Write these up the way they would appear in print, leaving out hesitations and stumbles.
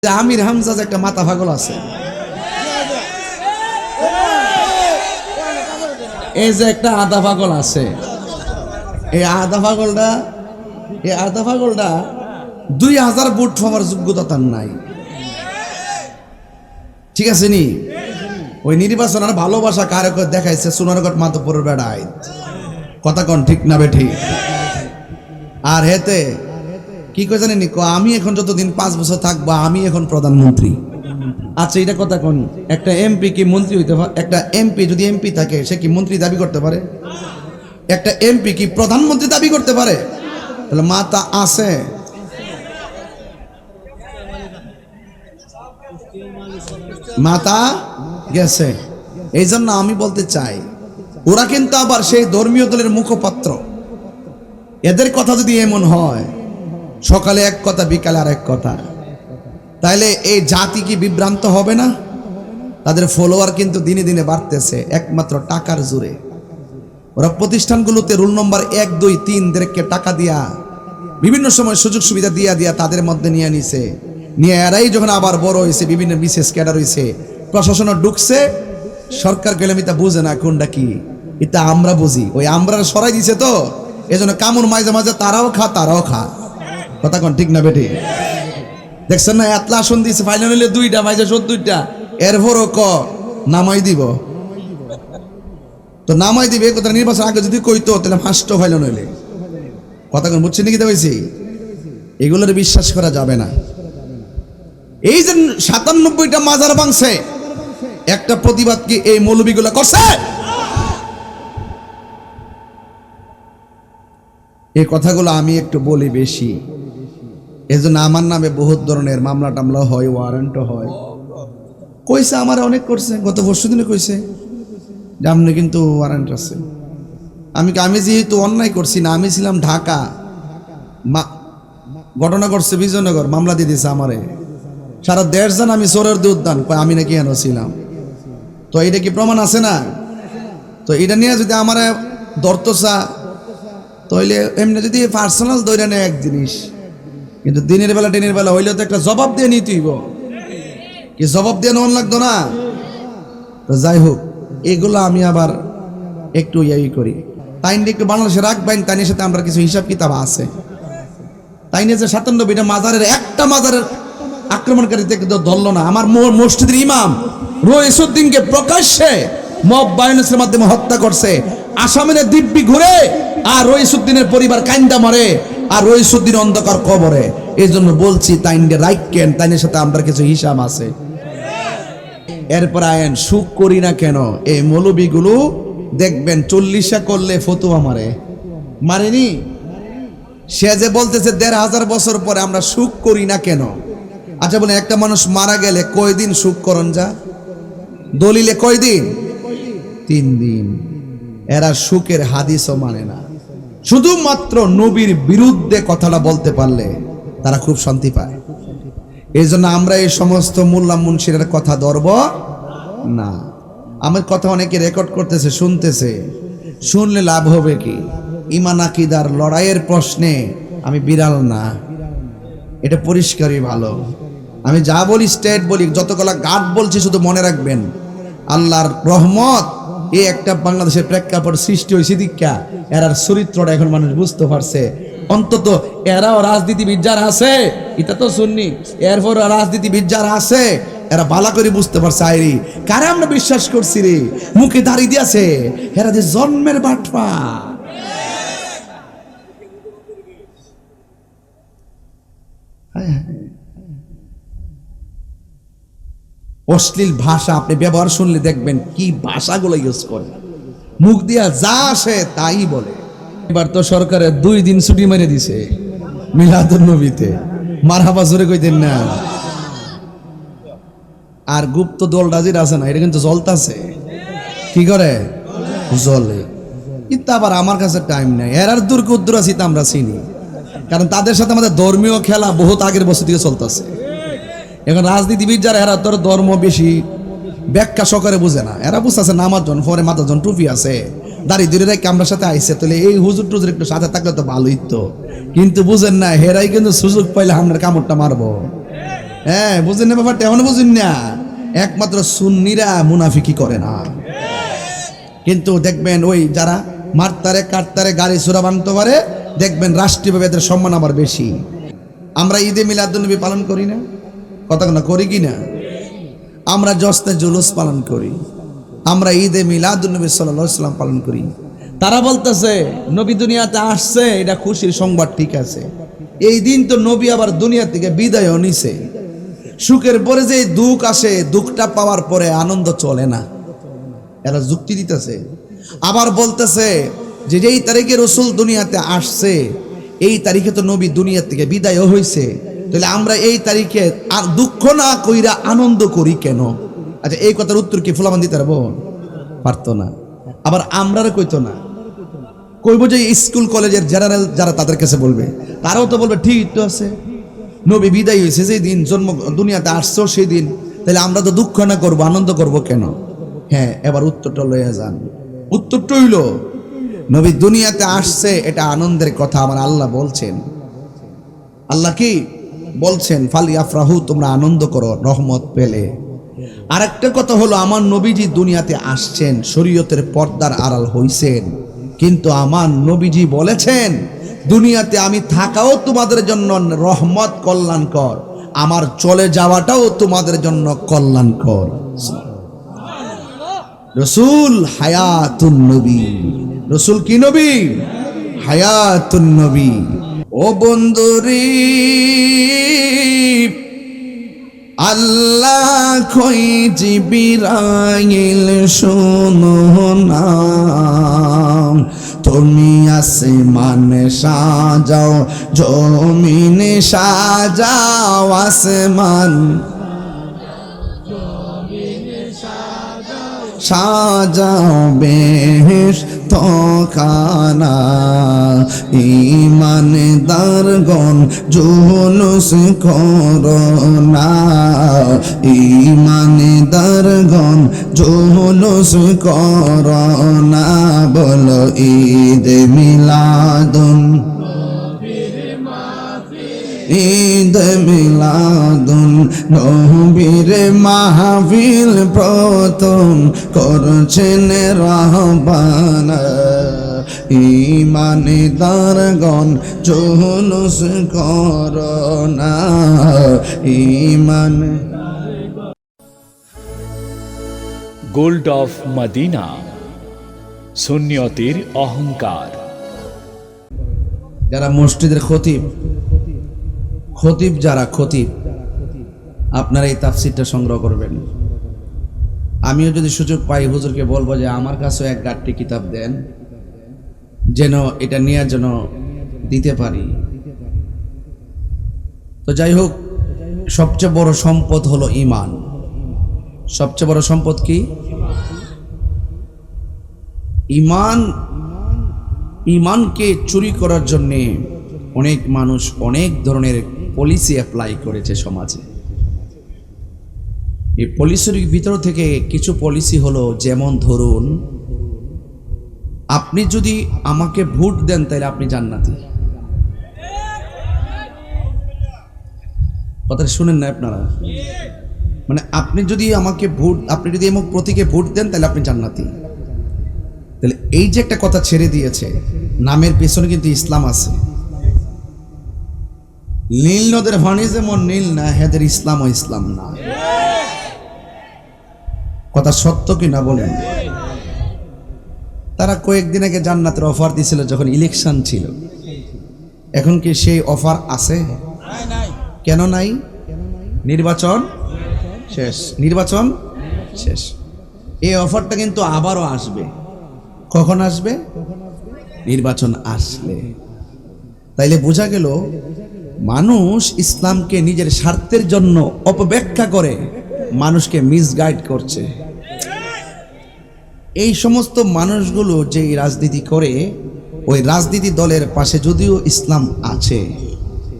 আমির হামজা একটা মাথা পাগল আছে। এই যে একটা আধা পাগল আছে, এই আধা পাগলটা 2000 ভোট হওয়ার যোগ্যতা তার নাই। ঠিক আছে নি? ওই নির্বাচন আর ভালোবাসা কারে দেখাইছে সোনারগড় মাতপুরের বেড়ায়। কথা কন ঠিক না বেঠি? আর হেতে কি কই জানেন, আমি এখন যতদিন 5 বছর থাকবো আমি এখন প্রধানমন্ত্রী। আচ্ছা এটা কথা কোন, একটা এমপি কি মন্ত্রী হইতে পারে? একটা এমপি যদি এমপি থাকে সে কি মন্ত্রী দাবি করতে পারে? একটা এমপি কি প্রধানমন্ত্রী দাবি করতে পারে? তাহলে মাথা আছে? মাথা গেছে। এই জন্য আমি বলতে চাই, ওরা কিন্তু আবার সেই ধর্মীয় দলের মুখপাত্র। এদের কথা যদি এমন হয়, সকালে এক কথা বিকালে আর এক কথা, তাইলে এই জাতি কি বিভ্রান্ত হবে না? তাদের ফলোয়ার কিন্তু দিনে দিনে বাড়তেছে একমাত্র টাকার জোরে। ওরা প্রতিষ্ঠানগুলোতে রোল নম্বর 1, 2, 3 দেরকে টাকা দিয়া বিভিন্ন সময় সুযোগ সুবিধা দিয়া তাদের মধ্যে নিয়ে নিছে। নিয়ে এরাই যখন আবার বড় হয়েছে, বিভিন্ন বিশেষ ক্যাডার হয়েছে, প্রশাসনে ঢুকছে, সরকার গেলে এটা বুঝে না কোনটা কি। এটা আমরা বুঝি, ওই আমরা সরাই দিছে তো, এজন্য কামড় মাঝে মাঝে তারাও খা। কথা কন ঠিক না বেটি? দেখছেন না, এতলা আসন দিয়েছে, ফাইনাল হইলে 2টা মাইজে 70টা, এরপরও নামাই দিব তো নামাই দিবে। কথা নির্বাচন আগে যদি কইতো তাহলে ফার্স্ট ফাইনাল হইলে। কথা কন বুঝছেন নাকি? দেখাইছি এগুলোর বিশ্বাস করা যাবে না। এই যে 97টা মাজার ভাঙছে, একটা প্রতিবাদ কি এই মৌলবীগুলা করছে? এই কথাগুলো আমি একটু বলি বেশি, এজন্য আমার নামে বহুত ধরনের মামলা টামলা হয়, ওয়ারেন্টও হয়। কইছে আমার অনেক করছে, গত পরশু দিনে কইছে যে আপনি কিন্তু ওয়ারেন্ট আছে। আমি যেহেতু অন্যায় করছি না, আমি ছিলাম ঢাকা, ঘটনা করছে বিজয়নগর, মামলা দিয়ে দিছে আমারে। সারা দেশ জান আমি চোরের দিয়ে উদ্যান, আমি নাকি এনে ছিলাম। তো এটা কি প্রমাণ আছে না? তো এটা নিয়ে যদি আমার দর্তসা, তাইলে এমনি যদি পার্সোনাল দৈরা নেয় এক জিনিস, কিন্তু দিনের বেলা হইলে তো একটা জবাব দিয়ে নিতে হইব। কি জবাব দিয়ে নেওয়ার লাগতো না? তো যাই হোক, এগুলো আমি আবার একটু করি। তাই একটু বাংলাদেশে রাখবেন, তাই সাথে আমরা কিছু হিসাব কিতাব আছে। তাই নিয়ে যে 97টা মাজারের একটা মাজারের আক্রমণকারী থেকে ধরলো না। আমার মসজিদের ইমাম রইসুদ্দিনকে প্রকাশ্যে মব ভায়োলেন্সের মাধ্যমে হত্যা করছে। আসামের দিব্যি ঘুরে আর রইসুদ্দিনের পরিবার কান্দা মরে, আর রইসুদ্দিন অন্ধকার কবরে। এই জন্য বলছি তাইনকে রাখেন, তাইনের সাথে আমরা কিছু হিসাব আছে। এরপর আয়েন সুখ করি না কেন, এই মৌলবীগুলো দেখবেন 40 করলে ফতুয়া মারেনি। সে যে বলতেছে 1500 বছর পরে আমরা সুখ করি না কেন। আচ্ছা বলেন, একটা মানুষ মারা গেলে কয়দিন সুখ করন যা? দলিলে কয়দিন? 3 দিন। এরা সুখের হাদিসও মানে না। শুধুমাত্র নবীর বিরুদ্ধে কথাটা বলতে পারলে তারা খুব শান্তি পায়। এই জন্য আমরা এই সমস্ত মোল্লা মুন্সিরের কথা ধরব না। আমার কথা অনেকে রেকর্ড করতেছে, শুনতেছে। শুনলে লাভ হবে কি? ঈমান আকীদার লড়াইয়ের প্রশ্নে আমি বিড়াল না, এটা পরিষ্কারই ভালো। আমি যা বলি স্টেট বলি, যতগুলা গাট বলছি শুধু মনে রাখবেন, আল্লাহর রহমত এই একটা বাংলাদেশের প্রেক্ষাপট সৃষ্টি হয়েছে দীক্ষা এরার চরিত্রটা এখন মানুষ বুঝতে পারছে। অন্তত এরাও রাজনীতিবিদ যারা আছে, এটা তো শুননি, এরপর রাজনীতিবিদ যারা আছে এরা ভালো করে বুঝতে পারছে, আইরি কারে আমরা বিশ্বাস করছি রে, মুখে দাঁড়িয়ে দিয়েছে, এরা যে জন্মের বাটপা। অশ্লীল ভাষা আপনি ব্যবহার শুনলে দেখবেন কি ভাষাগুলো ইউজ করে, মুখ দিয়া যা আসে তাই বলে। এবার তো সরকারের 2 দিন ছুটি মেরে দিছে মিলাদুন নবীতে, মারহাবা জোরে কইতেন না। আর গুপ্ত দল রাজির আছে না, এটা কিন্তু জ্বলতাছে। কি করে? জ্বলে। কিন্তু আবার আমার কাছে টাইম নাই, এরার দূর কুদ্দুর আছি তা আমরা চিনি, কারণ তাদের সাথে আমাদের ধর্মীয় খেলা বহুত আগের বছর থেকে চলতেছে। এখন রাজনীতিবিদ যারা, এরা তোর ধর্ম বেশি ব্যাখ্যা সহকারে বুঝে না। এরা বুঝতেছে নামাজ জন পরে মাথা জন টুপি আছে, দাড়ি দূরে রেখে আমরা সাথে আইসে, তাহলে এই হুজুর টুজুর একটু সাথে থাকলে তো ভালোই তো। কিন্তু বুঝেন না, হেরাই কিন্তু সুযোগ পাইলে আমরা কামড়টা মারবো। হ্যাঁ, বুঝেন না ব্যাপারটা? এমন বুঝেন না, একমাত্র সুন্নিরা মুনাফিকি করে না। কিন্তু দেখবেন ওই যারা মারতারে কাটতারে গাড়ি চোরা বানতে পারে, দেখবেন রাষ্ট্রীয়ভাবে এদের সম্মান আবার বেশি। আমরা ঈদে মিলাদুন্নবী পালন করি না? কথা না করি কি না? আমরা জশ্নে জুলুস পালন করি, আমরা ঈদে মিলাদুন্নবী সাল্লাল্লাহু আলাইহি ওয়াসাল্লাম পালন করি। তারা বলতেছে নবী দুনিয়াতে আসছে, এটা খুশির সংবাদ, ঠিক আছে। এই দিন তো নবী আবার দুনিয়া থেকে বিদায়ও নিছে। সুখের পরে যে দুঃখ আসে, দুঃখটা পাওয়ার পরে আনন্দ চলে না। এরা যুক্তি দিতেছে। আবার বলতেছে যে যেই তারিখে রসুল দুনিয়াতে আসছে, এই তারিখে তো নবী দুনিয়া থেকে বিদায়ও হয়েছে, তাহলে আমরা এই তারিখে আর দুঃখ না কইরা আনন্দ করি কেন? আচ্ছা, এই কথার উত্তর কি ফুলামান দিতে পারতো না? আবার আমরা কইতো না, কইব যে স্কুল কলেজের জেনারেল যারা তাদের কাছে বলবে, তারাও তো বলবে ঠিক তো আছে, নবী বিদায় হয়েছে সেই দিন, জন্ম দুনিয়াতে আসছো সেই দিন, তাহলে আমরা তো দুঃখ না করবো, আনন্দ করব কেন? হ্যাঁ, এবার উত্তরটা লইয়া যান। উত্তরটা হইল নবী দুনিয়াতে আসছে, এটা আনন্দের কথা আমার আল্লাহ বলছেন। আল্লাহ কি বলছেন? ফালি আফরাহু, তোমরা আনন্দ করো রহমত পেলে। আর একটা কথা হলো, আমার নবীজি দুনিয়াতে আসছেন, শরীয়তের পর্দার আড়াল হইছেন, কিন্তু আমার নবীজি বলেছেন দুনিয়াতে আমি থাকাও তোমাদের জন্য রহমত কল্যাণকর, আমার চলে যাওয়াটাও তোমাদের জন্য কল্যাণকর। রসুল হায়াতুন নবী। রসুল কি নবী? হায়াতুন নবী। ও বন্ধুরি, আল্লাহ কই জিবরাইল শোনো না, তুমি আসমানে সাজাও, জমিনে সাজাও, আসমান সাজাও বেহেশত খানা, ঈমানদারগণ জুলুস করো না, ঈমানদারগণ জুলুস করো না, বলো ঈদ মিলাদুন, ঈদ মিলাদুন নবীর মাহফিল প্রথম করছেন রহবান, ঈমানদারগণ জুলুস করো না, ঈমান। গোল্ড অফ মদিনা, সুন্নিয়তের অহংকার। যারা মসজিদের খতিব যারা খতিব, আপনারা এই তাফসিরটা সংগ্রহ করবেন। আমিও যদি সুযোগ পাই হুজুরকে বলবো যে আমার কাছেও এক গাঁটটি কিতাব দেন, যেন এটা নিয়ে যেন দিতে পারি। তো যাই হোক, সবচেয়ে বড় সম্পদ হলো ঈমান। সবচেয়ে বড় সম্পদ কি? ঈমান। ঈমানকে চুরি করার জন্যে অনেক মানুষ অনেক ধরনের পলিসি অ্যাপ্লাই করেছে সমাজে। এই পলিসির ভিতর থেকে কিছু পলিসি হলো, যেমন ধরুন, আপনি যদি আমাকে ভোট দেন তাহলে আপনি জান্নাতি। কথাটা শুনেন না আপনারা? মানে আপনি যদি আমাকে আপনি যদি এমন প্রতীকে ভোট দেন তাহলে আপনি জান্নাতি। তাহলে এই যে একটা কথা ছেড়ে দিয়েছে, নামের পেছনে কিন্তু ইসলাম আছে। নীল নদের পানি যেমন নীল না, হেদের ইসলামও ইসলাম না। কথা সত্য কি না বলেন? তারা কয়েকদিন আগে জান্নাতের অফার দিয়েছিল যখন ইলেকশন ছিল। এখন কি সেই অফার আছে? কেন নাই? নির্বাচন শেষ, নির্বাচন শেষ। এই অফারটা কিন্তু আবারও আসবে। কখন আসবে? নির্বাচন আসলে। তাইলে বোঝা গেল মানুষ ইসলামকে নিজের স্বার্থের জন্য অপব্যাখ্যা করে মানুষকে মিসগাইড করছে। এই সমস্ত মানুষগুলো যে রাজনীতি করে, ওই রাজনীতি দলের পাশে যদিও ইসলাম আছে,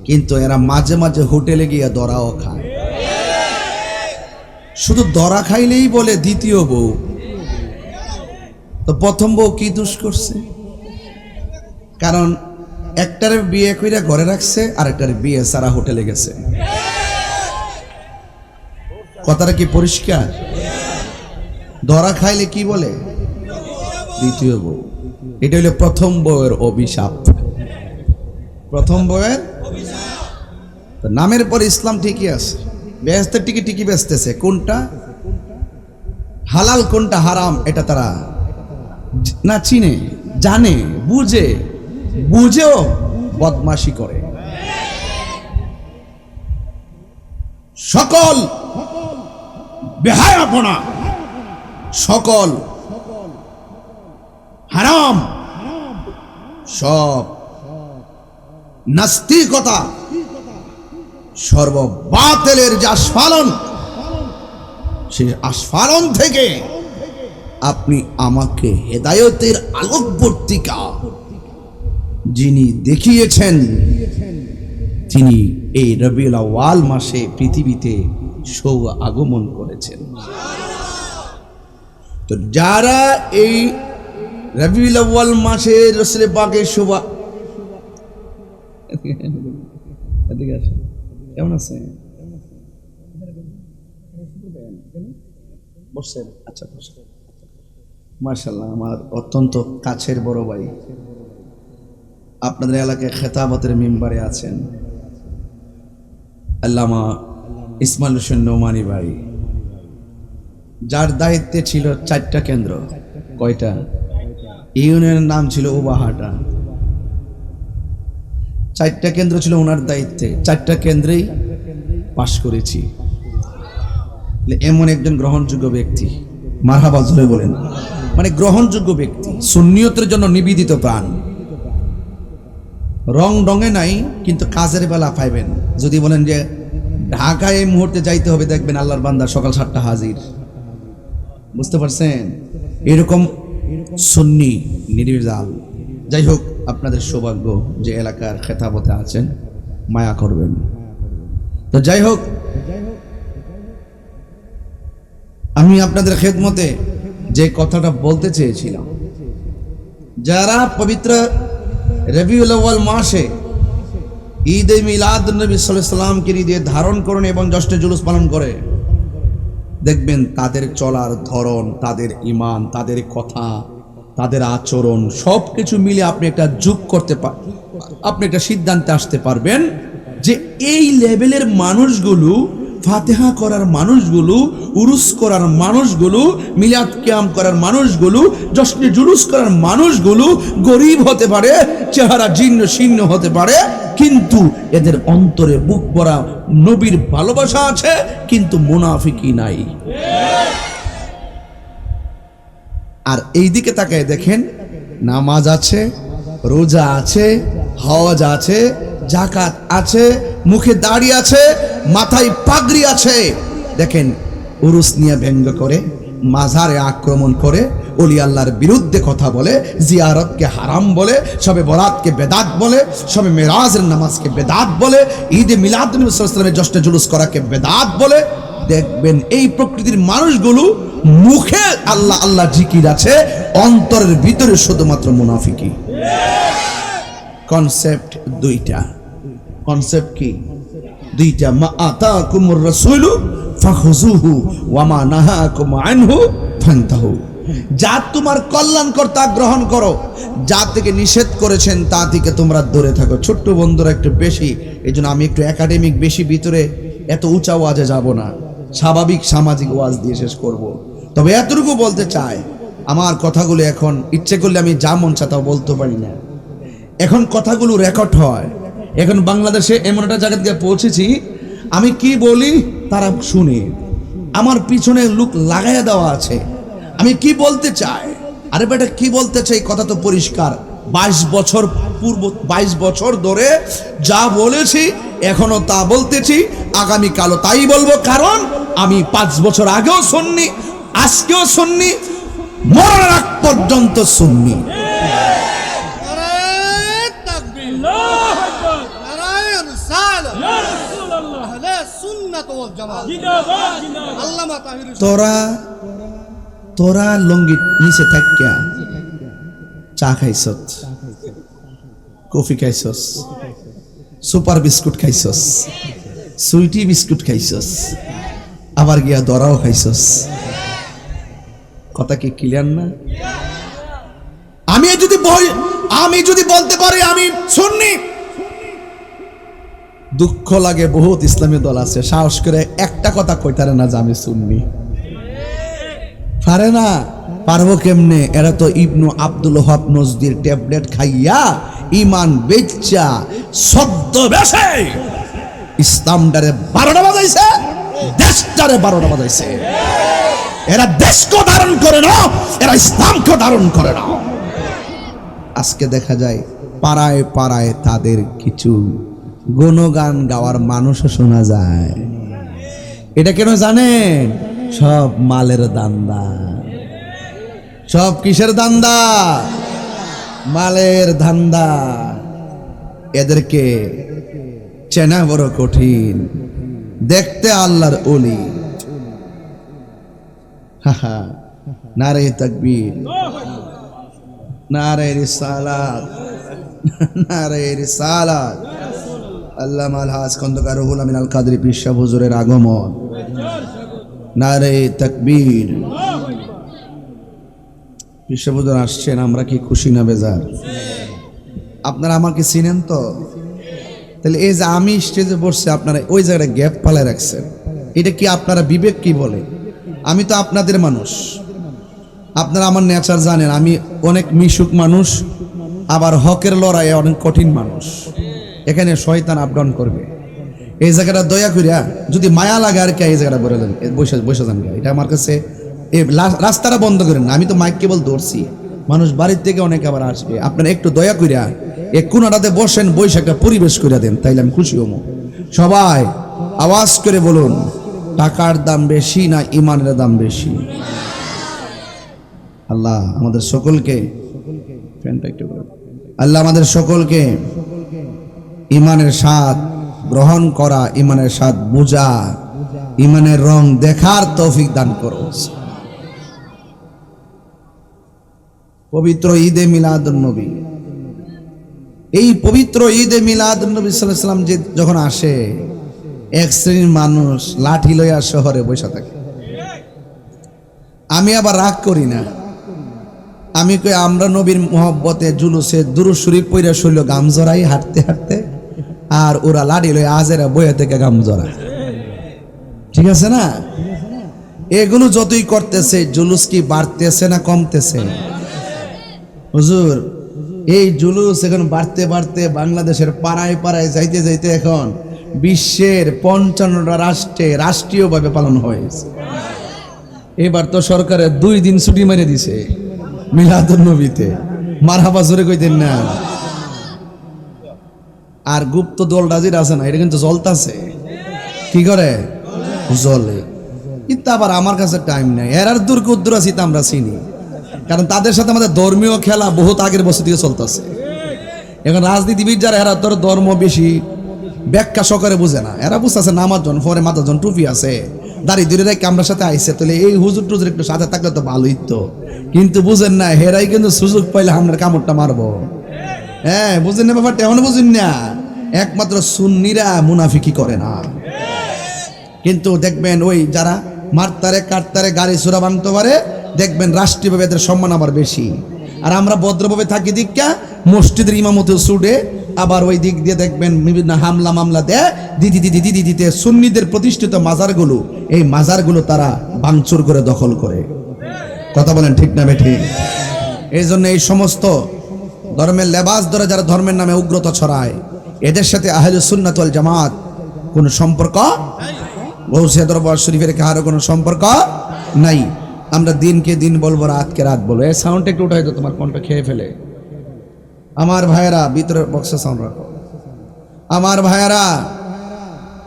কিন্তু এরা মাঝে মাঝে হোটেলে গিয়ে দরাও খায়। শুধু দরা খাইলেই বলে দ্বিতীয় বউ। তো প্রথম বউ কি দোষ করছে? কারণ একটারে বিয়ে কইরা ঘরে রাখছে, আর একটারে বিয়ে সারা হোটেলে গেছে। কথাটা কি পরিষ্কার? ধরা খাইলে কি বলে? দ্বিতীয় বউ। এটা হলো প্রথম বউয়ের অভিশাপ। প্রথম বউয়ের তো নামের পর ইসলাম ঠিকই আছে, বেহেশতের টিকি টিকি বেচতেছে। কোনটা হালাল কোনটা হারাম এটা তারা না চিনে, জানে, বুঝেও বদমাশি করে। সকল বেহায়াপনা, সকল হারাম, সব নাস্তিকতা, সর্ববাতিলের যে আস্ফালন, সেই আস্ফালন থেকে আপনি আমাকে হেদায়েতের আলোকবর্তিকা যিনি দেখিয়েছেন, তিনি এই রবিউল আউয়াল মাসে পৃথিবীতে আগমন করেছেন। তো যারা এই রবিউল আউয়াল মাসে রাসূল পাকের কেমন আছে? বসছেন? আচ্ছা, মাশাআল্লাহ, আমার অত্যন্ত কাছের বড় ভাই, আপনাদের এলাকায় খেতাবতের মিম্বারে আছেন আল্লামা ইসমাইল হোসেন নোমানী ভাই, যার দায়িত্বে ছিল 4টা কেন্দ্র। কয়টা? ইউনিয়নের নাম ছিল উবাহাটা। 4টা কেন্দ্র ছিল ওনার দায়িত্বে, 4টা কেন্দ্রেই পাশ করেছি। এমন একজন গ্রহণযোগ্য ব্যক্তি, মারহাবা জোরে বলেন, মানে গ্রহণযোগ্য ব্যক্তি, সুন্নিয়তের জন্য নিবেদিত প্রাণ। রঙে নাই, কিন্তু কাজের বেলা পাইবেন। যদি বলেন যে ঢাকায় এই মুহূর্তে যাইতে হবে, দেখবেন আল্লাহর বান্দা সকাল 7টা হাজির। বুঝতে পারছেন? এরকম সুন্নি নির্ভেজাল। যাই হোক, আপনাদের সৌভাগ্য যে এলাকার খেতাবতে আছেন, মায়া করবেন। তো যাই হোক, আমি আপনাদের খেদমতে যে কথাটা বলতে চেয়েছিলাম, যারা পবিত্র রবিউল আউয়াল মাসে ঈদ মিলাদ নবী সাল্লাল্লাহু আলাইহি সাল্লামকে ঈদে ধারণ করেন এবং জশ্নে জুলুস পালন করে, দেখবেন তাদের চলার ধরন, তাদের ঈমান, তাদের কথা, তাদের আচরণ সব কিছু মিলে আপনি একটা যোগ করতে আপনি একটা সিদ্ধান্তে আসতে পারবেন যে এই লেভেলের মানুষগুলো, ফাতিহা করার মানুষগুলো, উরুস করার মানুষগুলো, মিলাদ কিয়াম করার মানুষগুলো, জশ্নে জুলুস করার মানুষগুলো গরিব হতে পারে, চেহারা জীর্ণ শীর্ণ হতে পারে, কিন্তু এদের অন্তরে বুক ভরা নবীর ভালোবাসা আছে, কিন্তু মুনাফিকি নাই। আর এই দিকে তাকায় দেখেন, নামাজ আছে, রোজা আছে, হজ আছে, যাকাত আছে, মুখে দাড়ি আছে, মাথায় পাগড়ি আছে। দেখেন উরুস নিয়ে ব্যঙ্গ করে, মাজারে আক্রমণ করে, ওলি আল্লাহর বিরুদ্ধে কথা বলে, জিয়ারতকে হারাম বলে, শবে বরাতকে বেদাত বলে, শবে মেরাজের নামাজকে বেদাত বলে, ঈদে মিলাদ নবী সাল্লাল্লাহু আলাইহি ওয়াসাল্লামের জশ্নে জুলুস করাকে বেদাত বলে। দেখবেন এই প্রকৃতির মানুষগুলো মুখে আল্লাহ আল্লাহ জিকির আছে, অন্তরের ভিতরে শুধুমাত্র মুনাফিকি। কনসেপ্ট দুইটা। কনসেপ্ট কি? দুইটা। মা আতাকুমুর রাসূলু ফাখুযুহু ওয়া মা নাহাকুম আনহু ফান্তাহু। যা তোমার কল্যাণকর তা গ্রহণ করো, যা থেকে নিষেধ করেছেন তা থেকে তোমরা দূরে থাকো। ছোট্ট বন্ধুরা একটু বেশি, এই জন্য আমি একটু একাডেমিক বেশি, ভিতরে এত উঁচা ওয়াজে যাব না, স্বাভাবিক সামাজিক ওয়াজ দিয়ে শেষ করব। তবে এতটুকু বলতে চাই, আমার কথাগুলো এখন ইচ্ছে করলে আমি যা মন চাই তাও বলতে পারি না। এখন কথাগুলো রেকর্ড হয়। এখন বাংলাদেশে এমন একটা জায়গা থেকে পৌঁছেছি, আমি কি বলি তারা শুনে, আমার পিছনে লোক লাগাইয়া দেওয়া আছে। আমি কি বলতে চাই, আরে বেটা কি বলতে চাই, কথা তো পরিষ্কার। 22 বছর ধরে যা বলেছি এখনো তা বলতেছি, আগামীকালও তাই বলবো। কারণ আমি 5 বছর আগেও সুন্নি, আজকেও সুন্নি, মরার আগ পর্যন্ত সুন্নি। তোরা লঙ্গি নিচে থাকিয়া চা খাইছস, কফি খাইছস, সুপার বিস্কুট খাইছস, সুইটি বিস্কুট খাইছস, আবার গিয়া ধরাও খাইছস। কথা কি ক্লিয়ার না? আমি যদি বলতে পারি আমি সুন্নি, দুঃখ লাগে বহুত ইসলামী দল আছে সাহস করে একটা কথা কইতারে না যে আমি সুন্নি। পারে না। পারবো কেমনে? এরা তো ইবনু আব্দুল ওহাব নজদির ট্যাবলেট খাইয়া ইমান বেচ্চা সদ্য বেশে ইসলামটারে 12টা বাজাইছে, দেশটারে 12টা বাজাইছে। এরা দেশকে ধারণ করে না, এরা ইসলামকে ধারণ করে না। আজকে দেখা যায় পাড়ায় পাড়ায় তাদের কিছু গুণগান গাওয়ার মানুষও শোনা যায়। এটা কেন জানেন? সব মালের দান্দা। সব কিসের দান্দা? মালের ধান্দা। এদেরকে চেনা বড় কঠিন। দেখতে আল্লাহর ওলি। হাহা, নারে তাকবীর, নারে রিসালাত, নারে রিসালাত। আল্লামা আল-হাজ খন্দকার রুহুল আমিন আল কাদরি পীর সাহেব হুজুরের আগমন। নারে তাকবীর। পীর সাহেব হুজুর আসছেন, আমরা কি খুশি না বেজার? আপনারা আমাকে চিনেন তো? তাহলে এই যে আমি স্টেজে বসছি, আপনারা ওই জায়গায় গ্যাপ পালায় রাখছেন, এটা কি আপনারা বিবেক কি বলে? আমি তো আপনাদের মানুষ, আপনারা আমার নেচার জানেন। আমি অনেক মিশুক মানুষ, আবার হকের লড়াইয়ে অনেক কঠিন মানুষ। এখানে শয়তান আপ ডাউন করবে। এই জায়গাটা দয়া করিয়া যদি মায়া লাগে আর কে এই জায়গাটা বসে যান। এটা আমার কাছে এই রাস্তাটা বন্ধ করেন না। আমি তো মাইক কেবল ধরছি, মানুষ বাড়ির থেকে অনেকে আবার আসবে। আপনারা একটু দয়া করিয়া এই কোনাটাতে বসেন, বসে একটা পরিবেশ করে দেন, তাইলে আমি খুশি হবো। সবাই আওয়াজ করে বলুন, টাকার দাম বেশি না ইমানের দাম বেশি? আল্লাহ আমাদের সকলকে ইমানের স্বাদ গ্রহণ করা, ইমানের স্বাদ বুঝা, ইমানের রং দেখার তৌফিক দান করো। পবিত্র ঈদে মিলাদুন নবী, এই পবিত্র ঈদে মিলাদুন নবী সাল্লাল্লাহু আলাইহি ওয়াসাল্লাম যে যখন আসে, এক শ্রেণীর মানুষ লাঠি লইয়া শহরে বসে থাকে। আমি আবার রাগ করি না। আমি কই আমরা নবীর মহব্বতে জুলুসে দুরূদ শরীফ পড়া শৈল গাম জড়াই হাঁটতে হাঁটতে, আর ওরা লাঠি লইয়া আজেরা বইয়া থেকে গাম জড়ায়। ঠিক আছে না? এগুলো যতই করতেছে, জুলুস কি বাড়তেছে না কমতেছে? হুজুর, এই জুলুস এখন বাড়তে বাড়তে বাংলাদেশের পাড়ায় পাড়ায় যাইতে যাইতে এখন বিশ্বের 55টা রাষ্ট্রে রাষ্ট্রীয়ভাবে পালন হয়েছে। এবার তো সরকারের 2 দিন ছুটি মেরে দিছে মিলাদুন নবীতে। মারহাবা জোরে কইতেন না? আর গুপ্ত দল রাজির আছে না, এটা কিন্তু জ্বলতাছে। কি করে? জ্বলে। কিন্তু আবার আমার কাছে টাইম নাই। এরার দূর কুদ্দুর আছি তা আমরা চিনি, কারণ তাদের সাথে আমাদের ধর্মীয় খেলা বহুত আগের বছর দিয়ে চলতেছে। এখন রাজনীতিবিদ যারা, এরা তোর ধর্ম বেশি ব্যাখ্যা সহকারে বুঝে না। এরা বুঝতেছে নামার জন পরে মাথার জন টুপি আছে, দাড়ি দূরে রেখে আমরা সাথে আইসে, তাহলে এই হুজুর টুজুর একটু সাথে থাকলে তো ভালোই তো। কিন্তু বুঝেন না, হেরাই কিন্তু সুযোগ পাইলে আমরা কামড়টা মারবো। হ্যাঁ, বুঝেন না ব্যাপারটা? এমন বুঝেন না? একমাত্র সুন্নিরা মুনাফিকি করে না। কিন্তু দেখবেন ওই যারা মারতারে কাটতারে গাড়ি চোরা ভাঙতে পারে, দেখবেন রাষ্ট্রীয়ভাবে এদের সম্মান আবার বেশি। আর আমরা ভদ্রভাবে থাকি দীক্ষা মসজিদের ইমামতেও ছুটে, আবার ওই দিক দিয়ে দেখবেন বিভিন্ন হামলা মামলা দেয় দিতে সুন্নিদের প্রতিষ্ঠিত মাজারগুলো, এই মাজারগুলো তারা ভাঙচুর করে দখল করে। কথা বলেন ঠিক না বেঠিক? এই জন্য এই সমস্ত ধর্মের লেবাস ধরে যারা ধর্মের নামে উগ্রতা ছড়ায়, এদের সাথে আহলে সুন্নাত ওয়াল জামাত কোনো সম্পর্ক, গৌসিয়া দরবার শরীফের কারো কোনো সম্পর্ক নাই। আমরা দিনকে দিন বলবো, রাতকে রাত বলবো। এই সাউন্ড একটু উঠাই তো, তোমার কোনটা খেয়ে ফেলে। আমার ভাইয়েরা, ভিতরে বক্সে সাউন্ড রাখো। আমার ভাইয়েরা,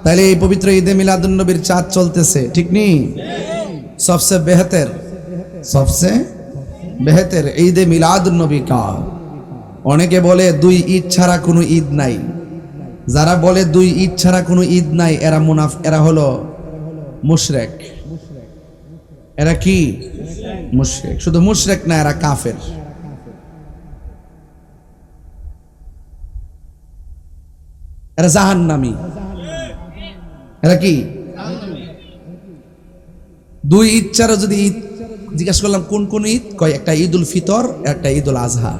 তাহলে এই পবিত্র ঈদে মিলাদুন নবীর চাঁদ চলতেছে, ঠিক নেই? সবসে বেহতের ঈদে মিলাদুন নবী কা। অনেকে বলে 2 ঈদ ছাড়া কোনো ঈদ নাই। যারা বলে 2 ঈদ ছাড়া কোনো ঈদ নাই, এরা এরা হলো মুশরিক। এরা কি? মুশরিক। শুধু মুশরিক না, এরা কাফের। এরা জাহান্নামী। এরা কি? দুই ঈদ ছাড়া যদি ঈদ জিজ্ঞাসা করলাম কোন কোন ঈদ, কয় একটা ঈদুল ফিতর, একটা ঈদুল আজহা।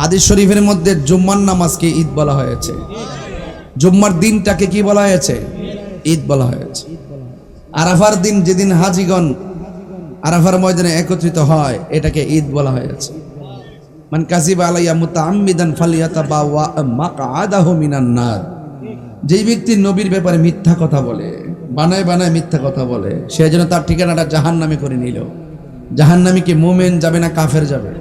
হাদিস শরীফের মধ্যে জুম্মার নামাজকে ঈদ বলা হয়েছে, জুম্মার দিনটাকে কি বলা হয়েছে? ঈদ বলা হয়েছে। আরাফার দিন যেদিন হাজিগণ আরাফার ময়দানে একত্রিত হয়, এটাকে ঈদ বলা হয়েছে। মান কাযিবা আলাইয়া মুতাআম্মিদান ফালিয়াতাবাওয়া মাকআদাহু মিনান নার। যেই ব্যক্তি নবীর ব্যাপারে মিথ্যা কথা বলে, বানায় বানায় মিথ্যা কথা বলে, সে যেন তার ঠিকানাটা জাহান্নামে করে নিল। জাহান্নামে কি মুমিন যাবে না কাফের যাবে?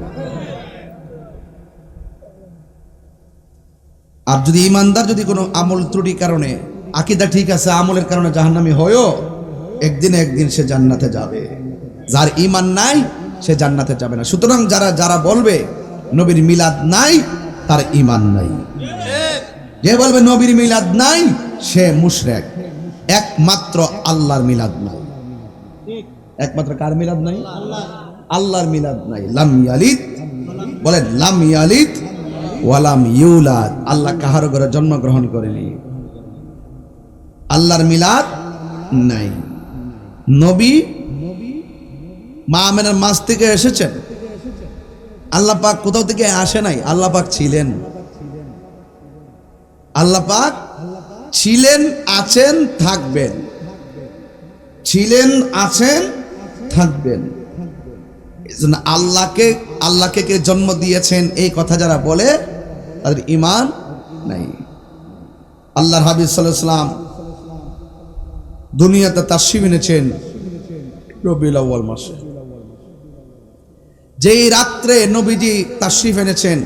আর যদি ইমানদার যদি কোনো আমল ত্রুটির কারণে, আকীদা ঠিক আছে, আমলের কারণে জাহান্নামী হয়ও, একদিন একদিন সে জান্নাতে যাবে। যার ঈমান নাই সে জান্নাতে যাবে না। সুতরাং যারা বলবে নবীর মিলাদ নাই, তার ঈমান নাই। যে বলবে নবীর মিলাদ নাই, সে মুশরিক। একমাত্র আল্লাহর মিলাদ নাই। একমাত্র কার মিলাদ নাই? আল্লাহর মিলাদ নাই। লাম ইয়ালিদ, বলেন লাম ইয়ালিদ ওয়ালাম ইউলাদ। আল্লাহ কাহার ঘরে জন্মগ্রহণ করেনি, আল্লাহর মিলাদ নাই। নবী মা আমেনার মাঝ থেকে এসেছেন। আল্লাহ পাক কোথাও থেকে আসে নাই, আল্লাহ পাক ছিলেন। আল্লাহ পাক ছিলেন, আছেন, থাকবেন। ছিলেন, আছেন, থাকবেন। এজন্য আল্লাহকে কে জন্ম দিয়েছেন এই কথা যারা বলে, তাদের ঈমান নাই। আল্লাহর হাবিব সাল্লাল্লাহু আলাইহি ওয়াসাল্লাম দুনিয়াতে তাশরীফ এনেছেন রবিউল আউয়াল মাসে। যেই রাত্রে নবীজি তাশরীফ এনেছেন,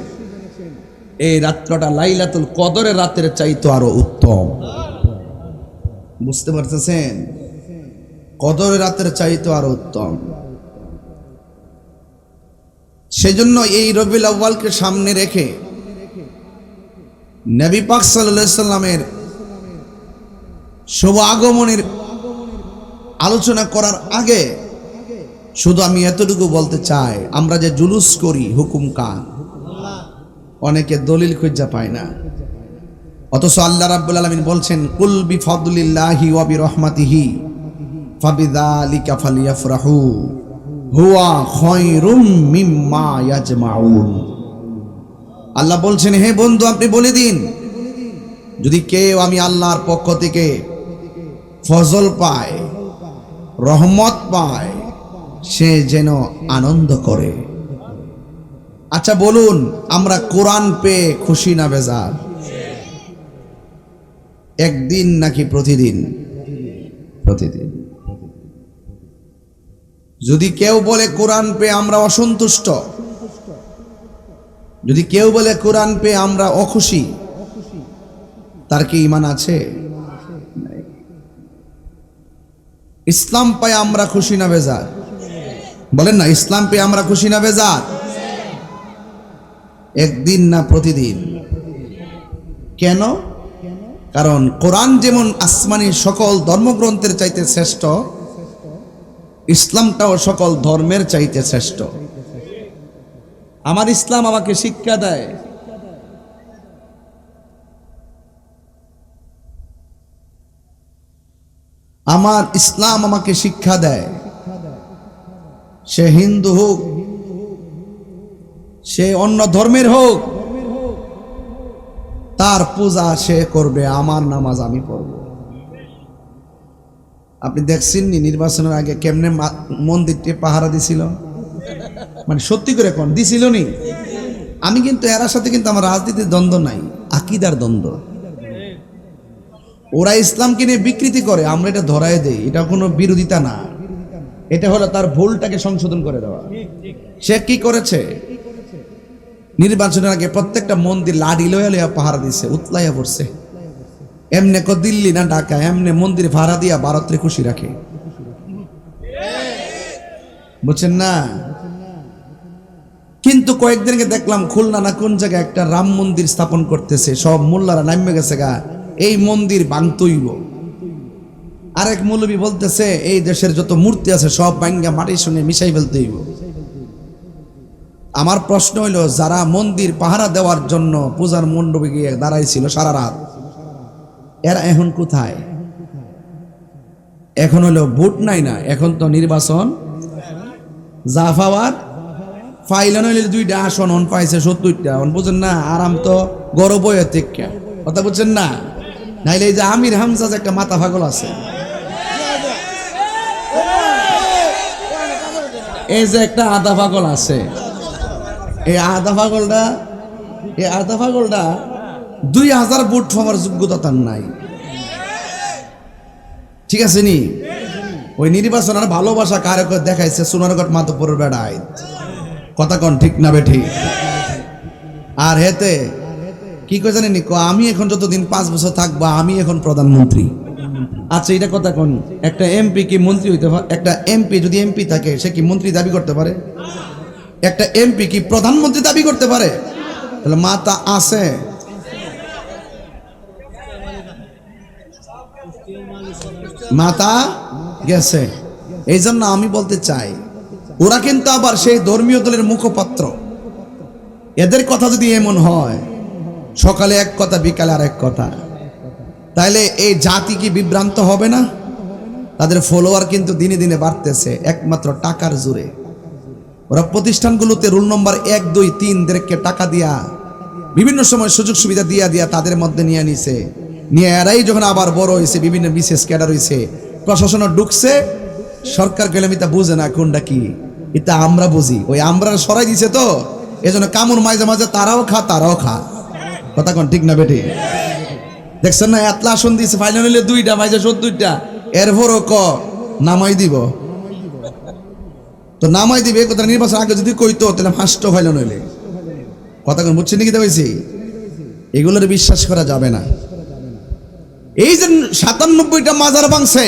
এই রাত্রটা লাইলাতুল কদরের রাতের চাইতে আরো উত্তম। বুঝতে পারতেছেন? কদরের রাতের চাইতে আরো উত্তম। সেজন্য এই রবিউল আউয়ালকে সামনে রেখে নবী পাক সাল্লাল্লাহু আলাইহি সাল্লামের শুভ আগমনের আলোচনা করার আগে শুধু আমি এতটুকু বলতে চাই, আমরা যে জুলুস করি হুকুম কার? অনেকে দলিল খুঁজে পায় না, অথচ আল্লাহ রাব্বুল আলামিন বলছেন কুল বিফাদলিল্লাহি ওয়া বিরহমাতিহি ফাবিযালিকা ফালিয়াফরাহু হুয়া খায়রুম মিম্মা ইয়াজমাউন। আল্লাহ বলছেন, হে বন্ধু আপনি বলে দিন, যদি কেউ আমি আল্লাহর পক্ষ থেকে ফজল পায়, রহমত পায়, সে যেন আনন্দ করে। আচ্ছা বলুন, আমরা কোরআন পেয়ে খুশি না বেজার? একদিন নাকি প্রতিদিন? প্রতিদিন। যদি কেউ বলে কোরআন পেয়ে আমরা অসন্তুষ্ট, যদি কেউ বলে কোরআন পেয়ে আমরা অখুশি, তার কি ঈমান আছে? ইসলাম পায় আমরা খুশি না বেজার? বলেন না, ইসলাম পেয়ে আমরা খুশি না বেজার? একদিন না প্রতিদিন? কেন? কারণ কোরআন যেমন আসমানি সকল ধর্মগ্রন্থের চাইতে শ্রেষ্ঠ, ইসলামটাও সকল ধর্মের চাইতে শ্রেষ্ঠ। আমার ইসলাম আমাকে শিক্ষা দেয় আমার ইসলাম আমাকে শিক্ষা দেয়, সে হিন্দু হোক, সে অন্য ধর্মের হোক, তার পূজা সে করবে, আমার নামাজ আমি পড়ব। আপনি দেখছেননি নির্বাচনের আগে কেমনে মন্দিরটি পাহারা দিছিল? মানে সত্যি করে কোন দিছিল নি? আমি কিন্তু এর সাথে কিন্তু আমার রাজনীতির দ্বন্দ্ব নাই, আকীদার দ্বন্দ্ব। ওরা ইসলামকে নিয়ে বিকৃতি করে, আমরা এটা ধরায় দেই, এটা কোনো বিরোধিতা না, এটা হলো তার ভুলটাকে সংশোধন করে দেওয়া। সে কি করেছে? নির্বাচনের আগে প্রত্যেকটা মন্দির লাডি লইয়া লইয়া পাহারা দিছে, উতলাইয়া পড়ছে। এমনে কো দিল্লি না ঢাকা, এমনে মন্দির ভাড়া দিয়া ভারতরে খুশি রাখে। বুঝছেন না? কিন্তু কয়েকদিনকে দেখলাম খুলনা না কোন জায়গায় একটা রাম মন্দির স্থাপন করতেছে, সব মোল্লারা নামে গেছে গা, এই মন্দির ভাঙতইব। আরেক মৌলবী বলতেছে এই দেশের যত মূর্তি আছে সব ভাঙ্গা মাটির সঙ্গে মিশাই ফেলতে হইব। আমার প্রশ্ন হইল, যারা মন্দির পাহারা দেওয়ার জন্য পূজার মণ্ডপে গিয়ে দাঁড়াইছিল সারা রাত, এরা এখন কোথায়? এখন হলো ভোট নাই না, এখন তো নির্বাচন যা পাওয়ার ফাইলেন হইলে 2টা আসন অন পাইছে 70টা অন, বুঝেন না? আরাম তো গরব হয়ে থেকে কথা বুঝছেন না? নাইলে এই যে আমির হামজা যে একটা মাথা পাগল আছে, এই যে একটা আধা পাগল আছে, এই আধা পাগলটা 2000 ভোট পাওয়ার যোগ্যতা তার নাই, ঠিক আছে নি? ওই নির্বাচনের ভালোবাসা কারে দেখাইছে সোনারগড় মাধবপুরের বেড়ায়, কথা কন ঠিক না বেঠি? আর হেতে কি কই জানেন, আমি এখন যতদিন 5 বছর থাকবো আমি এখন প্রধানমন্ত্রী। আচ্ছা এটা কথা কোন, একটা এমপি কি মন্ত্রী হইতে পারে? একটা এমপি যদি এমপি থাকে সে কি মন্ত্রী দাবি করতে পারে? একটা এমপি কি প্রধানমন্ত্রী দাবি করতে পারে? তাহলে মাথা আছে? মাথা গেছে। এই জন্য আমি বলতে চাই, ওরা কিন্তু আবার সেই ধর্মীয় দলের মুখপাত্র। এদের কথা যদি এমন হয়, সকালে এক কথা বিকালে আর এক কথা, তাহলে এই জাতি কি বিভ্রান্ত হবে না? তাদের ফলোয়ার কিন্তু দিনে দিনে বাড়তেছে একমাত্র টাকার জোরে। ওরা প্রতিষ্ঠানগুলোতে রুল নম্বর 1, 2, 3 দেরকে টাকা দিয়া বিভিন্ন সময় সুযোগ সুবিধা দিয়া তাদের মধ্যে নিয়ে নিছে, নিয়ে এরাই যখন আবার বড় হয়েছে, বিভিন্ন বিশেষ ক্যাডার হয়েছে, প্রশাসনে ঢুকছে, সরকার গেলে এটা বুঝে না কোনটা কি, এটা আমরা বুঝি। ওই আমরা সরাই দিছে তো, এজন্য কামড় মাঝে মাঝে তারাও খা। কথা কোন ঠিক না বেটি? দেখছেন না এতলা আসন দিছে, ফাইনাল হইলে 2টা মাঝে 70টা, এরপরও নামাই দিব। তো নামাই দিবে কথা নির্বাচন আগে যদি কইতো তাহলে ফার্স্ট ফাইনাল হইলে, কথা কোন বুঝছেন নাকি? হয়েছে এগুলোর বিশ্বাস করা যাবে না। এই যে 97টা মাজার ভাঙছে,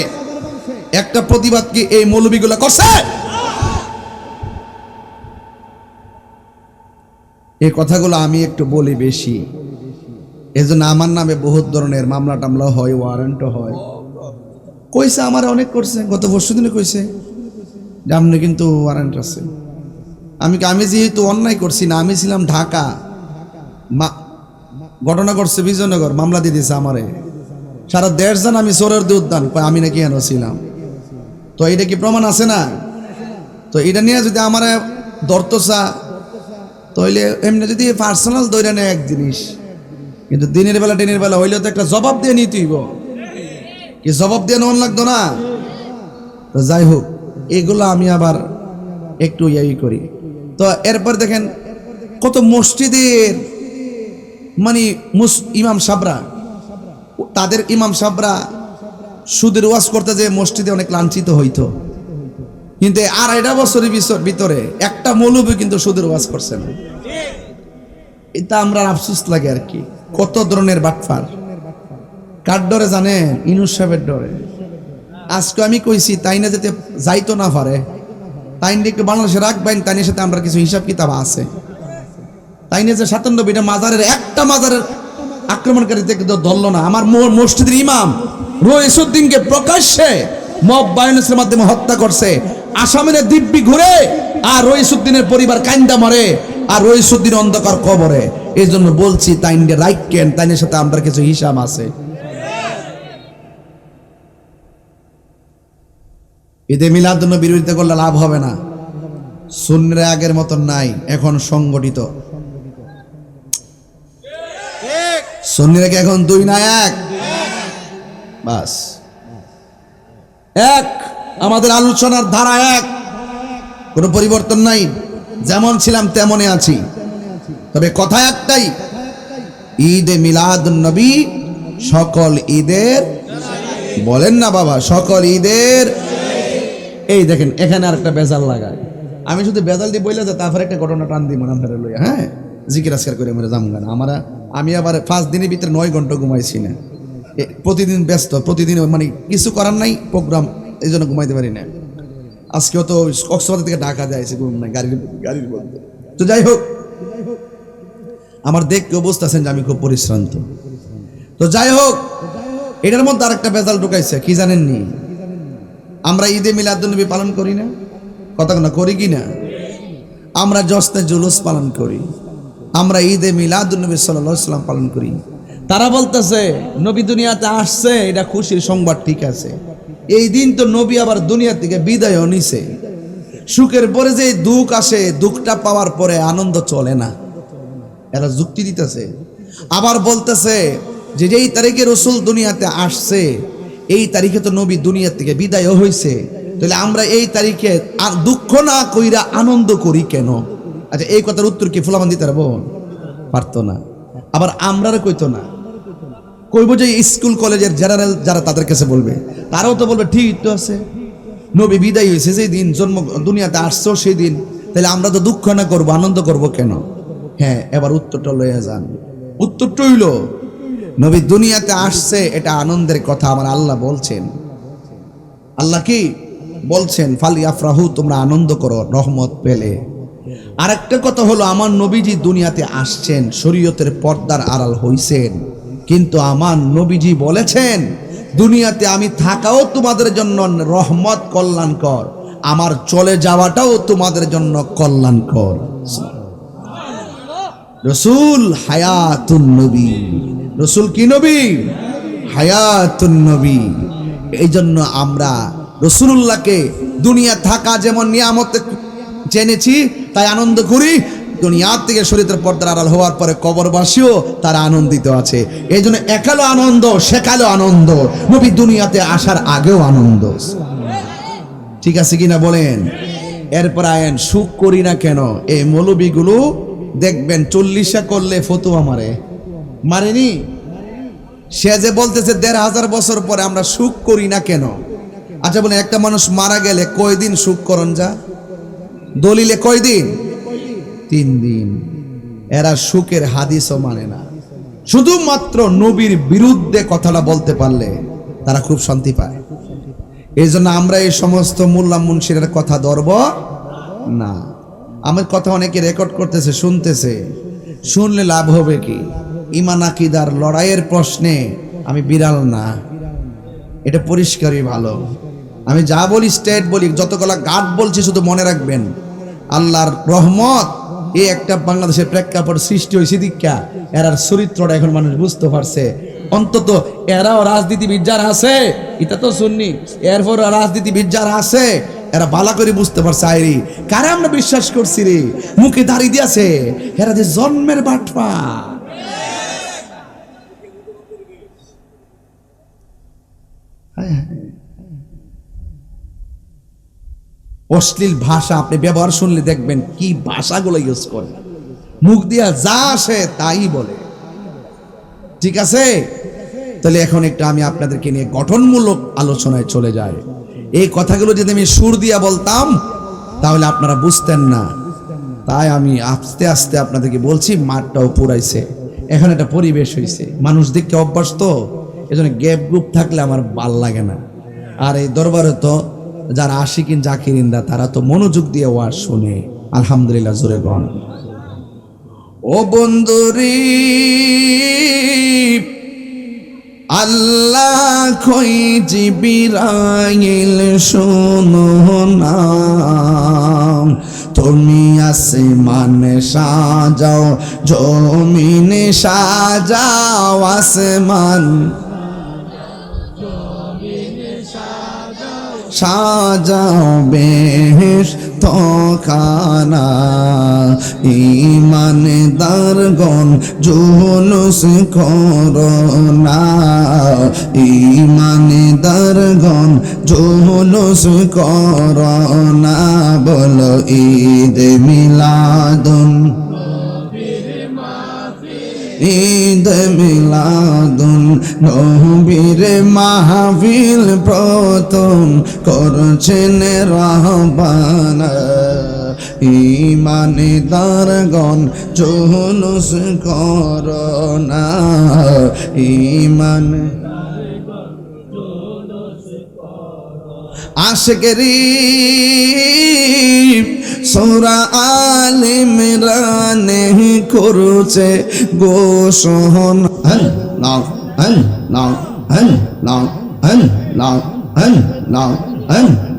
একটা প্রতিবাদ কি এই মৌলবীগুলো করছে? এই কথাগুলো আমি একটু বলি বেশি, এজন্য আমার নামে বহুত ধরনের মামলা টামলা হয়, ওয়ারেন্টও হয়। কইছে আমার অনেক করছে, গত পরশু দিনে কইছে যে আপনি কিন্তু ওয়ারেন্ট আছে। আমি যেহেতু অন্যায় করছি না, আমি ছিলাম ঢাকা, ঘটনা ঘটছে বিজয়নগর, মামলা দিয়ে দিয়েছে আমারে। সারা দেশ জান আমি চোরের দুধ দান, আমি নাকি হেন ছিলাম। তো এটা কি প্রমাণ আছে না? তো এটা নিয়ে যদি আমার ধরতসা, তাইলে এমনি যদি পার্সোনাল দৈরা নেয় এক জিনিস, কিন্তু দিনের বেলা হইলেও তো একটা জবাব দিয়ে নিতেইব, কি জবাব দিয়ে নেওয়ার লাগতো না? তো যাই হোক, এগুলো আমি আবার একটু ইয়াই করি। তো এরপর দেখেন কত মসজিদের মানে ইমাম সাহরা, তাদের ইমাম সাহরা সুদের ওয়াজ করতে যে মসজিদে অনেক লাঞ্ছিত হইতো, কিন্তু 2.5 বছরের ভিতরে একটা মৌলবী কিন্তু সুদের ওয়াজ করছে না। এটা আমরা আফসোস লাগে আর কি। কত ধরনের বাটফার, কার ডরে জানেন? ইনুস সাহেবের ডরে। আজকে আমি কইছি তাই না যেতে যাইতো না পারে, তাই একটু বাংলাদেশে রাখবেন, তাই সাথে আমরা কিছু হিসাব কিতাব আছে। তাই না যে 97টা মাজারের একটা মাজারের আক্রমণকারী থেকে ধরলো না। আমার মসজিদের ইমাম রইসুদ্দিনকে প্রকাশ্যে মব ভায়োলেন্সের মাধ্যমে হত্যা করছে। আসামের দিব্যি ঘুরে আর রইসুদ্দিনের পরিবার কান্দা মরে, আর রইসুদ্দিন অন্ধকার কবরে। এই জন্য বলছি তাই রাইকেন, তাইনের সাথে আমরা কিছু হিসাব আছে। ঈদে মিলাদুন্নবীর বিরোধিতা করলে লাভ হবে না। সুন্নিরা আগের মতন নাই, এখন সংগঠিত। সুন্নিরা কি এখন 2 না 1? বাস এক, আমাদের আলোচনার ধারা এক, কোনো পরিবর্তন নাই, যেমন ছিলাম তেমনই আছি। তবে কথা একটাই, ঈদে মিলাদুন্নবী সকল ঈদের, বলেন না বাবা, সকল ঈদের। এই দেখেন এখানে আরেকটা বেজাল লাগায়, আমি শুধু বেজাল দিয়ে বইলে তারপরে একটা ঘটনা টান দিব না আপনারা লইয়া। হ্যাঁ, জিকির আজকার করে আমরা যাবো না। আমি আবার 5 দিনের ভিতরে 9 ঘন্টা ঘুমাইছি না। প্রতিদিন ব্যস্ত, প্রতিদিন মানে কিছু করার নাই প্রোগ্রাম, এই জন্য ঘুমাইতে পারি না। আজকেও তো কক্সবাজার থেকে ঢাকা যাইছে, ঘুম নাই গাড়ির মধ্যে। তো যাই হোক, আমার দেখকে বুঝতেছেন যে আমি খুব পরিশ্রান্ত। তো যাই হোক, এটার মধ্যে আরেকটা বেজাল ঢুকাইছে, কি জানেননি? আমরা ঈদে মিলাদুন্নবী পালন করি না, কথা না করি কি না? আমরা জশ্নে জুলুস পালন করি, আমরা ঈদে মিলাদুন্নবী সাল্লাল্লাহু আলাইহি ওয়াসাল্লাম পালন করি। তারা বলতেছে নবী দুনিয়াতে আসছে, এটা খুশির সংবাদ, ঠিক আছে। এই দিন তো নবী আবার দুনিয়া থেকে বিদায়ও নিছে। সুখের পরে যে দুঃখ আসে, দুঃখটা পাওয়ার পরে আনন্দ চলে না। এরা যুক্তি দিতেছে। আবার বলতেছে যে যেই তারিখে রসুল দুনিয়াতে আসছে, এই তারিখে তো নবী দুনিয়া থেকে বিদায়ও হয়েছে, তাহলে আমরা এই তারিখে আর দুঃখ না কইরা আনন্দ করি কেন? আচ্ছা, এই কথার উত্তর কি ফুলামান দিতে পারতো না? আবার আমরা কইতো না, কইব যে স্কুল কলেজের জেনারেল যারা তাদের কাছে বলবে, তারাও তো বলবে ঠিক তো আছে, নবী বিদায় হয়েছে সেই দিন, জন্ম দুনিয়াতে আসছো সেই দিন, তাহলে আমরা তো দুঃখ না করবো, আনন্দ করব কেন? হ্যাঁ, এবার উত্তরটা লইয়া যান। উত্তরটা হইল, নবী দুনিয়াতে আসছে, এটা আনন্দের কথা আমার আল্লাহ বলছেন। আল্লাহ কি বলছেন? ফালি আফরাহু, তোমরা আনন্দ করো রহমত পেলে। আর একটা কথা হলো, আমার নবীজি দুনিয়াতে আসছেন, শরীয়তের পর্দার আড়াল হইছেন, কিন্তু আমার নবীজি বলেছেন দুনিয়াতে আমি থাকাও তোমাদের জন্য রহমত, কল্যাণকর, আমার চলে যাওয়াটাও তোমাদের জন্য কল্যাণকর। রসুল হায়াতুন নবী, রসুল কি নবী? হায়াতুন নবী। এই জন্য আমরা রসুলুল্লাহকে দুনিয়া থাকা যেমন নিয়ামত জেনেছি, তাই আনন্দ করি। দুনিয়ার থেকে শরীয়তের পর্দার আড়াল হওয়ার পরে কবরবাসীও তারা আনন্দিত আছে। এই জন্য একালো আনন্দ, সেকালো আনন্দ, নবী দুনিয়াতে আসার আগেও আনন্দ। ঠিক আছে কিনা বলেন? এরপর আয়েন, সুখ করি না কেন? এই মৌলবীগুলো দেখবেন 40 করলে ফতুয়া মারেনি। সে যে বলতেছে 1500 বছর পরে আমরা সুখ করি না কেন? আচ্ছা বলেন, একটা মানুষ মারা গেলে কয়দিন সুখ করন যা? দলিলে কয়দিন? 3 দিন। এরা সুখের হাদিসও মানে না, শুধুমাত্র নবীর বিরুদ্ধে কথাটা বলতে পারলে তারা খুব শান্তি পায়। এই জন্য আমরা এই সমস্ত মোল্লা মুন্সিরের কথা ধরব না। আমার কথা অনেকে রেকর্ড করতেছে, শুনতেছে, শুনলে লাভ হবে কি? ঈমান আকীদার লড়াইয়ের প্রশ্নে আমি বিড়াল না, এটা পরিষ্কারই ভালো। আমি যা বলি স্টেট বলি, যতগুলা গাট বলছি শুধু মনে রাখবেন, আল্লাহর রহমত এই একটা বাংলাদেশের প্রেক্ষাপট সৃষ্টি হয়েছে দীক্ষা, এরার চরিত্রটা এখন মানুষ বুঝতে পারছে। অন্তত এরাও রাজনীতিবিদ যারা আছে, এটা তো শুননি, এরপর রাজনীতিবিদ যারা আছে এরা ভালো করে বুঝতে পারছে, আইরি কারে আমরা বিশ্বাস করছি রে, মুখে দাঁড়িয়ে দিয়েছে, এরা যে জন্মের বাটপা। অশ্লীল ভাষা আপনি ব্যবহার শুনলে দেখবেন কি ভাষাগুলো ইউজ করে, মুখ দিয়া যা আসে তাই বলে। ঠিক আছে, তাহলে এখন একটু আমি আপনাদেরকে নিয়ে গঠনমূলক আলোচনায় চলে যাই। এই কথাগুলো যদি আমি সুর দিয়া বলতাম তাহলে আপনারা বুঝতেন না, তাই আমি আস্তে আস্তে আপনাদেরকে বলছি। মাঠটাও পুরাইছে, এখন একটা পরিবেশ হয়েছে, মানুষ দেখতে অভ্যাস, তো এজন্য গ্যাপ গ্রুপ থাকলে আমার ভাল লাগে না। আর এই দরবারে তো যারা আশিকিন জাকিরিনরা, তারা তো মনোযোগ দিয়ে ওয়াজ শুনে, আলহামদুলিল্লাহ জোরে গণ। ও বন্ধুরি, আল্লাহ কই জিবরাইল শোনো না, তুমি আসমানে সাজাও, জমিনে সাজাও, আসমান সাজাও বেহেশত খানা, ঈমানদারগণ জুলুস করো না, ঈমানদারগণ জুলুস করো না, বলো ঈদ মিলাদুন, ঈদ মিলাদুন নবীর মাহফিল প্রথম করছেন রহবান, ঈমানদারগণ জুলুস করো না, ঈমান আশিকরি সূরা আলে ইমরানে করছে ঘোষণা, নাও নাও নাও নাও নাও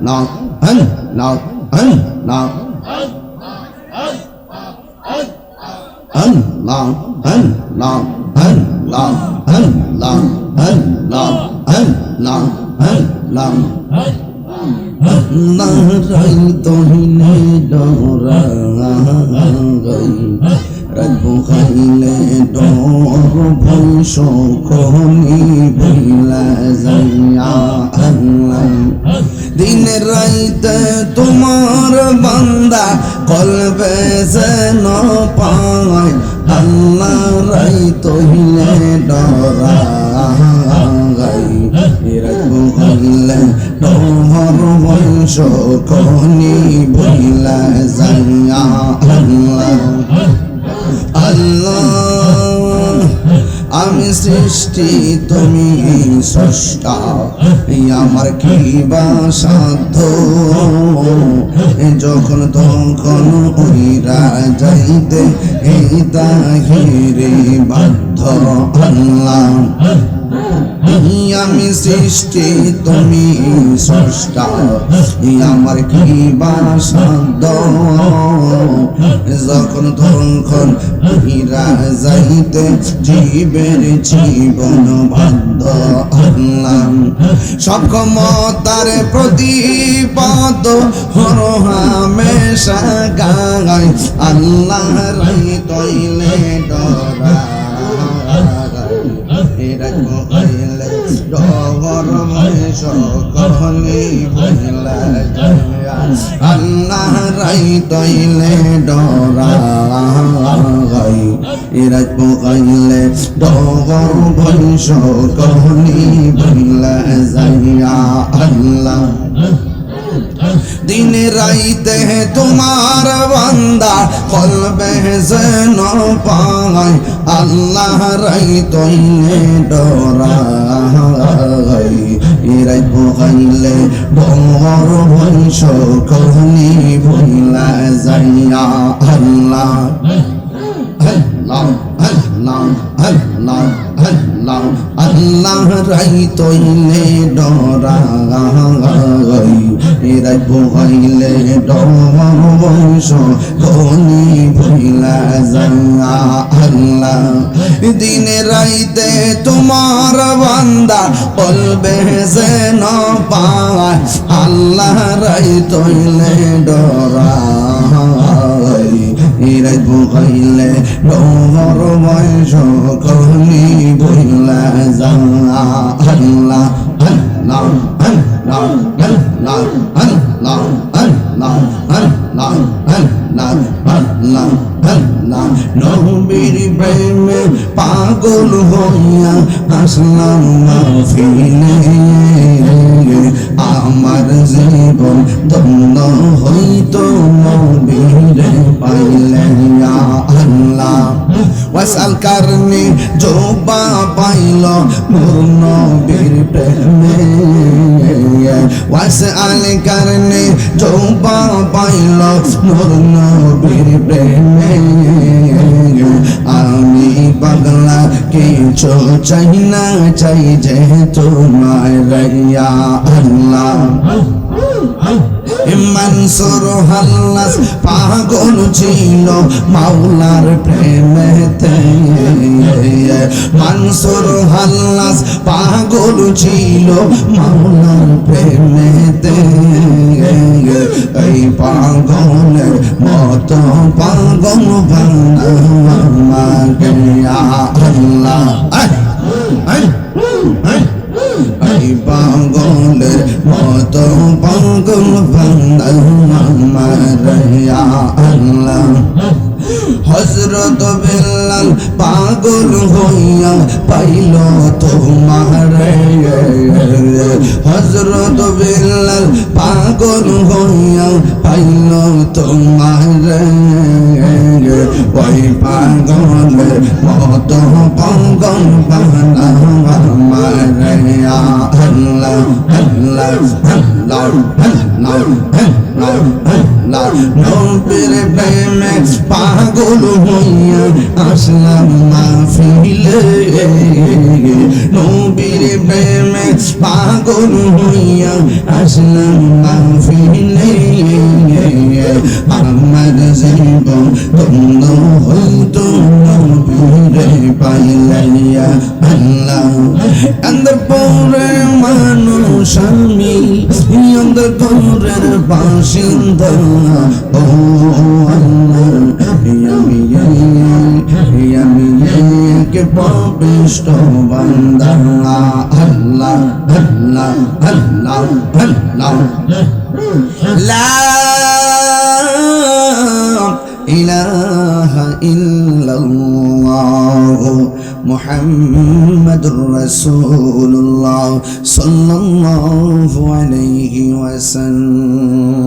নাও নাও নাও আল্লাহ আল্লাহ আল্লাহ আল্লাহ আল্লাহ আল্লাহ আল্লাহ আল্লাহ রাই তহিনে ডরা রাখবো খাইলে ডর ভয় সকনি ভইলা যাইয়া আল্লাহ দিন রাইতে তোমার বান্দা কলবে যেন পায় আল্লাহ রাই তহিলে ডরা রাখবো খাইলে ডর ভয় সকনি ভইলা যাইয়া আল্লাহ আল্লাহ আমি সৃষ্টি তুমি স্রষ্টা আমার কি বা সাধ্য যখন তখন উইরা যাইতে এই তাহিরে বাধ্য আল্লাহ আমি সৃষ্টি তুমি স্রষ্টা আমার কি বা সাধ্য যখন তখন হীরা যাইতে জীবের জীবন বাধ্য আল্লাহ সব ক্ষমতার প্রতিপাদ হর হামেশা গায় আল্লাহ রাই তইলে ডরা রাখবো খাইলে ডর ভয় সকলি ভইলা যাইয়া আল্লাহ রাই তইলে ডরা রাখবো খাইলে ডর ভয় সকলি ভইলা যাইয়া আল্লাহ দিন রাইতে তোমার বান্দা কলবে যেন পায় আল্লাহ রাই তইলে ডরা রাখবো খাইলে ডর ভয় সকলি ভইলা যাইয়া আল্লাহ আল্লাহ আল্লাহ আল্লাহ আল্লাহ আল্লাহ রাই তইলে ডরা রাখবো খাইলে ডর বংশ গনি ভইলা যাইয়া আল্লাহ দিন রাইতে তোমার বান্দা বলবে যেন পায় আল্লাহ রাই তইলে ডরা রাখবো খাইলে ডর বংশ গনি ভইলা যাইয়া আল্লাহ আল্লাহ আল্লাহ আল্লাহ আল্লাহ আল্লাহ আল্লাহ আল্লাহ আল্লাহ আল্লাহ নবীর প্রেমে পাগল হইয়া আসলাম মাহফিলে আমার জীবন ধন্য হইতো নবীরে পাইলে আল্লাহ ওয়াসাল কারণে জোবা পাইল নূর নবীর প্রেমে ওয়াসাল কারণে জোবা পাইল নূর নবীর প্রেমে আমি পাগলা কিছু চাই না চাই যে তোমার রাইয়া আল্লাহ মনসুর হাল্লাস পাগল ছিল মাওলার প্রেমেতে মনসুর হাল্লাস পাগল ছিল মাওলার প্রেমেতে এই পাগলের মতো পাগল বানামাকে আল্লাহ এই পাগলের মতো পাগল বানামারিয়া আল্লাহ হযরত বেলাল পাগল হইয়া পাইল তোমার হযরত বেলাল পাগল হইয়া পাইল তোমার ওই পাগলের মতো পাগল বানামারিয়া আল্লাহ আল্লাহ আল্লাহ আল্লাহ আল্লাহ নবীর প্রেমে পাগল হইয়া আসলাম মাহফিলে নবীর প্রেমে পাগল হইয়া আসলাম মাহফিলে আমার জীবন ধন্য হইতো নবীরে পাইলাইয়া আল্লাহ জগতের বাসিন্দা ও আমি কে পাপিষ্ঠ বান্দা আল্লাহ আল্লাহ আল্লাহ আল্লাহ লা ইলাহা ইল্লাল্লাহ মুহাম্মাদুর রাসূলুল্লাহ সাল্লাল্লাহু আলাইহি ওয়াসাল্লাম।